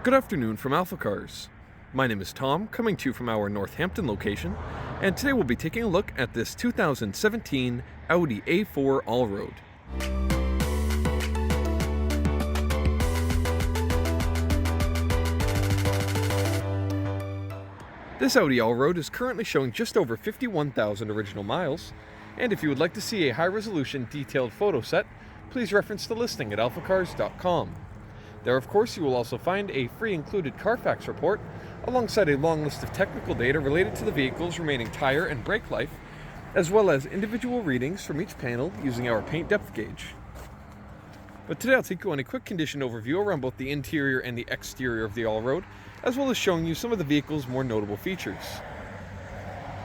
Good afternoon from AlphaCars. My name is Tom, coming to you from our Northampton location, and today we'll be taking a look at this 2017 Audi A4 Allroad. This Audi Allroad is currently showing just over 51,000 original miles, and if you would like to see a high-resolution detailed photo set, please reference the listing at alphacars.com. There, of course, you will also find a free included Carfax report, alongside a long list of technical data related to the vehicle's remaining tire and brake life, as well as individual readings from each panel using our paint depth gauge. But today I'll take you on a quick condition overview around both the interior and the exterior of the Allroad, as well as showing you some of the vehicle's more notable features.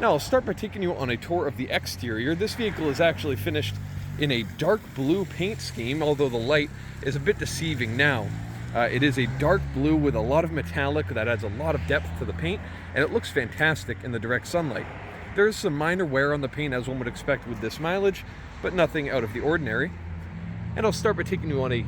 Now I'll start by taking you on a tour of the exterior. This vehicle is actually finished in a dark blue paint scheme, although the light is a bit deceiving now. It is a dark blue with a lot of metallic that adds a lot of depth to the paint, and it looks fantastic in the direct sunlight. There is some minor wear on the paint, as one would expect with this mileage, but nothing out of the ordinary. And I'll start by taking you on a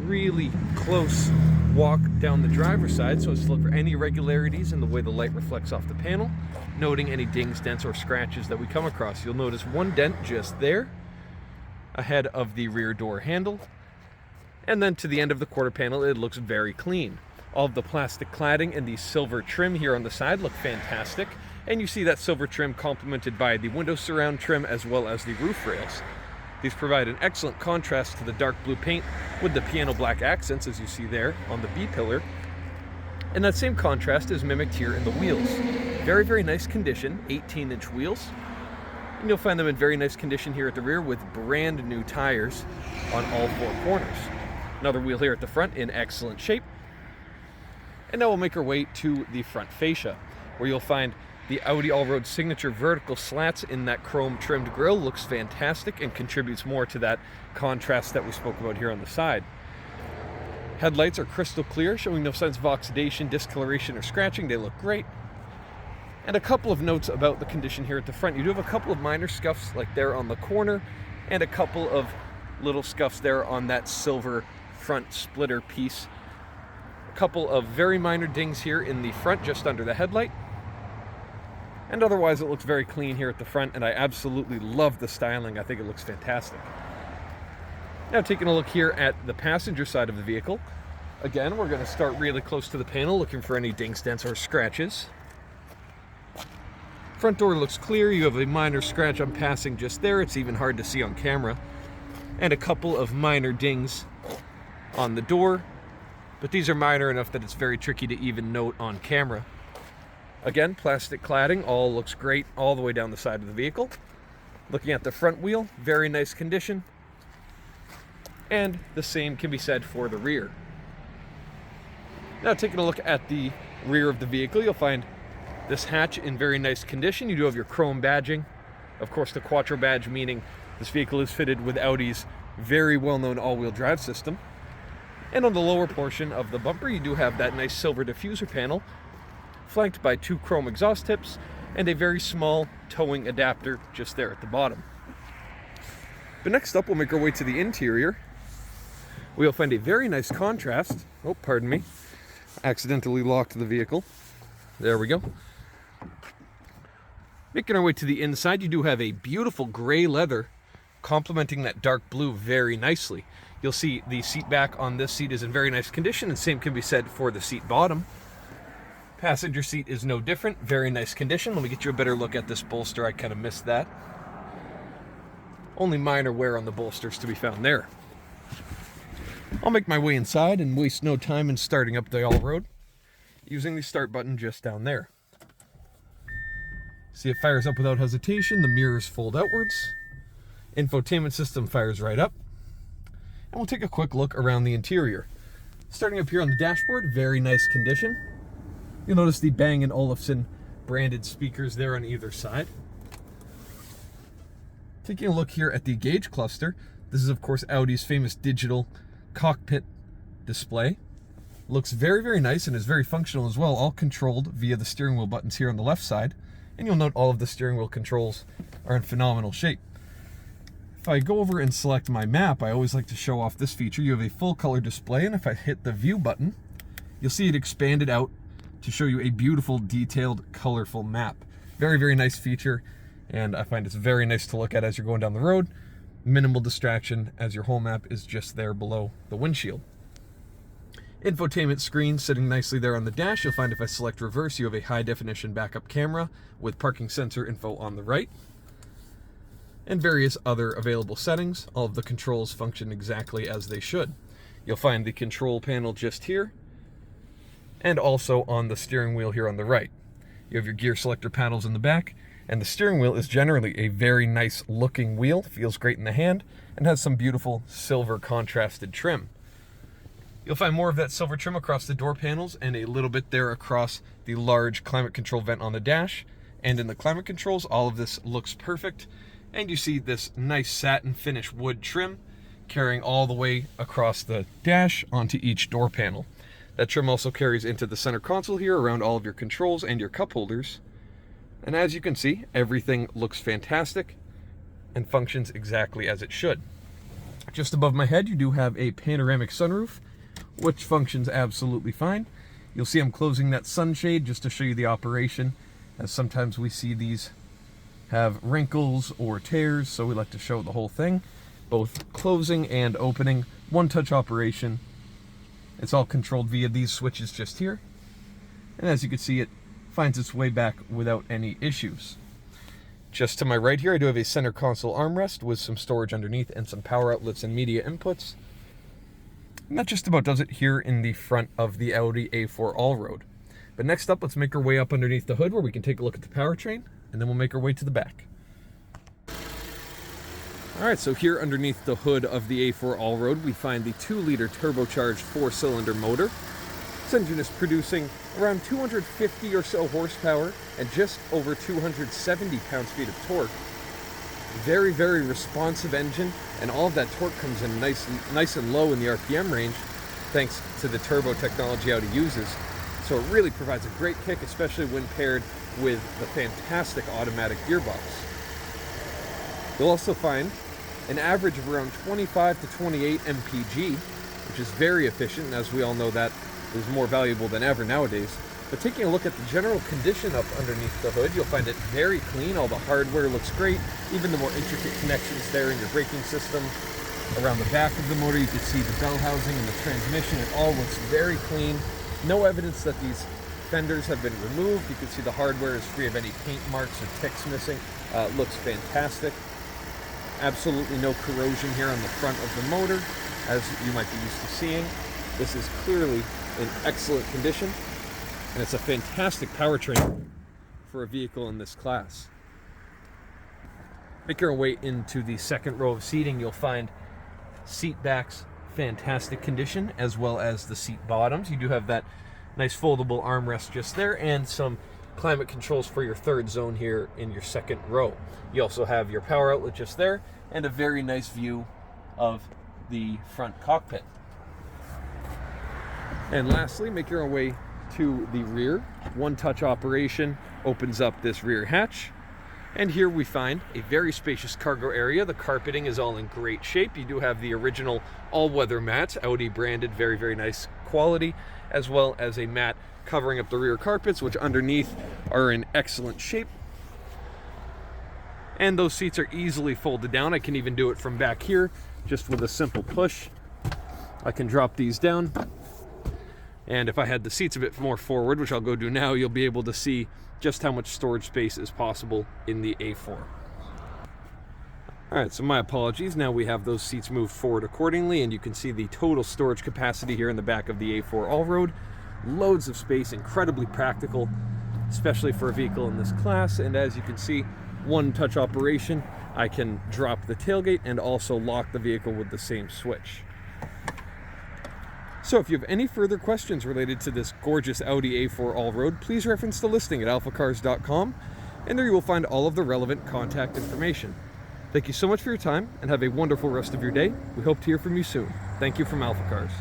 really close walk down the driver's side so as to look for any irregularities in the way the light reflects off the panel, noting any dings, dents, or scratches that we come across. You'll notice one dent just there, ahead of the rear door handle. And then to the end of the quarter panel, it looks very clean. All of the plastic cladding and the silver trim here on the side look fantastic, and you see that silver trim complemented by the window surround trim as well as the roof rails. These provide an excellent contrast to the dark blue paint with the piano black accents, as you see there on the B-pillar. And that same contrast is mimicked here in the wheels. Very, very nice condition, 18-inch wheels. And you'll find them in very nice condition here at the rear with brand new tires on all four corners. Another wheel here at the front in excellent shape. And now we'll make our way to the front fascia, where you'll find the Audi Allroad signature vertical slats in that chrome trimmed grille. Looks fantastic and contributes more to that contrast that we spoke about here on the side. Headlights are crystal clear, showing no signs of oxidation, discoloration, or scratching. They look great. And a couple of notes about the condition here at the front. You do have a couple of minor scuffs like there on the corner, and a couple of little scuffs there on that silver front splitter piece. A couple of very minor dings here in the front just under the headlight. And otherwise it looks very clean here at the front, and I absolutely love the styling. I think it looks fantastic. Now taking a look here at the passenger side of the vehicle. Again, we're going to start really close to the panel, looking for any dings, dents, or scratches. Front door looks clear. You have a minor scratch I'm passing just there. It's even hard to see on camera. And a couple of minor dings on the door, but these are minor enough that it's very tricky to even note on camera. Again, plastic cladding, all looks great all the way down the side of the vehicle. Looking at the front wheel, very nice condition. And the same can be said for the rear. Now taking a look at the rear of the vehicle, you'll find this hatch in very nice condition. You do have your chrome badging. Of course, the Quattro badge, meaning this vehicle is fitted with Audi's very well-known all-wheel drive system. And on the lower portion of the bumper, you do have that nice silver diffuser panel, flanked by two chrome exhaust tips and a very small towing adapter just there at the bottom. But next up, we'll make our way to the interior. We'll find a very nice contrast. Oh, pardon me. Accidentally locked the vehicle. There we go. Making our way to the inside, you do have a beautiful gray leather complementing that dark blue very nicely. You'll see the seat back on this seat is in very nice condition, and same can be said for the seat bottom. Passenger seat is no different, very nice condition. Let me get you a better look at this bolster. I kind of missed that. Only minor wear on the bolsters to be found there. I'll make my way inside and waste no time in starting up the Allroad using the start button just down there. See, it fires up without hesitation. The mirrors fold outwards. Infotainment system fires right up. And we'll take a quick look around the interior. Starting up here on the dashboard, very nice condition. You'll notice the Bang & Olufsen branded speakers there on either side. Taking a look here at the gauge cluster, this is of course Audi's famous digital cockpit display. Looks very, very nice and is very functional as well, all controlled via the steering wheel buttons here on the left side. And you'll note all of the steering wheel controls are in phenomenal shape. If I go over and select my map, I always like to show off this feature. You have a full color display, and if I hit the view button, you'll see it expanded out to show you a beautiful, detailed, colorful map. Very, very nice feature, and I find it's very nice to look at as you're going down the road. Minimal distraction, as your whole map is just there below the windshield. Infotainment screen sitting nicely there on the dash. You'll find if I select reverse, you have a high definition backup camera with parking sensor info on the right, and various other available settings. All of the controls function exactly as they should. You'll find the control panel just here, and also on the steering wheel here on the right. You have your gear selector paddles in the back, and the steering wheel is generally a very nice looking wheel, feels great in the hand, and has some beautiful silver contrasted trim. You'll find more of that silver trim across the door panels and a little bit there across the large climate control vent on the dash. And in the climate controls, all of this looks perfect. And you see this nice satin finish wood trim carrying all the way across the dash onto each door panel. That trim also carries into the center console here around all of your controls and your cup holders. And as you can see, everything looks fantastic and functions exactly as it should. Just above my head, you do have a panoramic sunroof, which functions absolutely fine. You'll see I'm closing that sunshade just to show you the operation, as sometimes we see these have wrinkles or tears, so we like to show the whole thing, both closing and opening, one-touch operation. It's all controlled via these switches just here, and as you can see, it finds its way back without any issues. Just to my right here, I do have a center console armrest with some storage underneath and some power outlets and media inputs. And that just about does it here in the front of the Audi A4 Allroad. But next up, let's make our way up underneath the hood where we can take a look at the powertrain, and then we'll make our way to the back. Alright, so here underneath the hood of the A4 Allroad, we find the 2-liter turbocharged 4-cylinder motor. This engine is producing around 250 or so horsepower and just over 270 pounds-feet of torque. Very, very responsive engine, and all of that torque comes in nice and low in the RPM range thanks to the turbo technology Audi uses. So it really provides a great kick, especially when paired with the fantastic automatic gearbox. You'll also find an average of around 25 to 28 mpg, which is very efficient, and as we all know, that is more valuable than ever nowadays. But taking a look at the general condition up underneath the hood, you'll find it very clean. All the hardware looks great. Even the more intricate connections there in your braking system. Around the back of the motor, you can see the bell housing and the transmission. It all looks very clean. No evidence that these fenders have been removed. You can see the hardware is free of any paint marks or ticks missing. Looks fantastic. Absolutely no corrosion here on the front of the motor, as you might be used to seeing. This is clearly in excellent condition. And it's a fantastic powertrain for a vehicle in this class. Make your way into the second row of seating. You'll find seat backs, fantastic condition, as well as the seat bottoms. You do have that nice foldable armrest just there, and some climate controls for your third zone here in your second row. You also have your power outlet just there, and a very nice view of the front cockpit. And lastly, make your way to the rear. One-touch operation opens up this rear hatch, and here we find a very spacious cargo area. The carpeting is all in great shape. You do have the original all-weather mats, Audi branded, very, very nice quality, as well as a mat covering up the rear carpets, which underneath are in excellent shape. And those seats are easily folded down. I can even do it from back here, just with a simple push. I can drop these down. And if I had the seats a bit more forward, which I'll go do now, you'll be able to see just how much storage space is possible in the A4. Alright, so my apologies. Now we have those seats moved forward accordingly, and you can see the total storage capacity here in the back of the A4 Allroad. Loads of space, incredibly practical, especially for a vehicle in this class. And as you can see, one-touch operation. I can drop the tailgate and also lock the vehicle with the same switch. So if you have any further questions related to this gorgeous Audi A4 Allroad, please reference the listing at alphacars.com, and there you will find all of the relevant contact information. Thank you so much for your time, and have a wonderful rest of your day. We hope to hear from you soon. Thank you from AlphaCars.